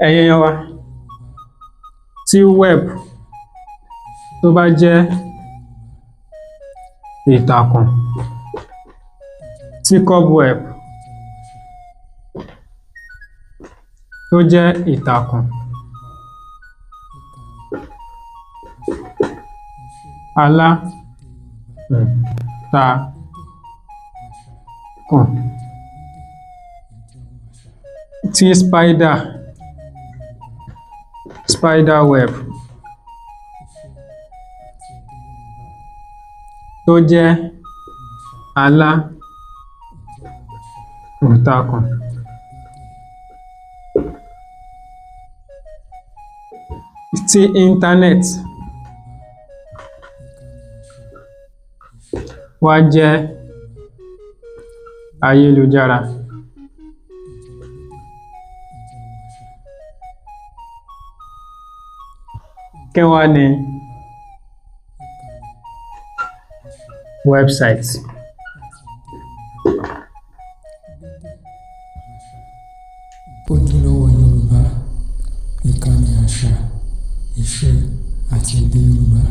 ẹ̀yin èèyàn wa, tí web tó bá jẹ́ ìtàkùn, tí cobweb tó jẹ́ ìtàkùn aláǹtakùn, tí spiderweb tó jẹ́ aláǹtakùn, tí internet wá jẹ́ ayélujára. Kí wá ni website? Ojúlówó Yorùbá, ìkànnì àṣà, ìṣe àti èdè Yorùbá.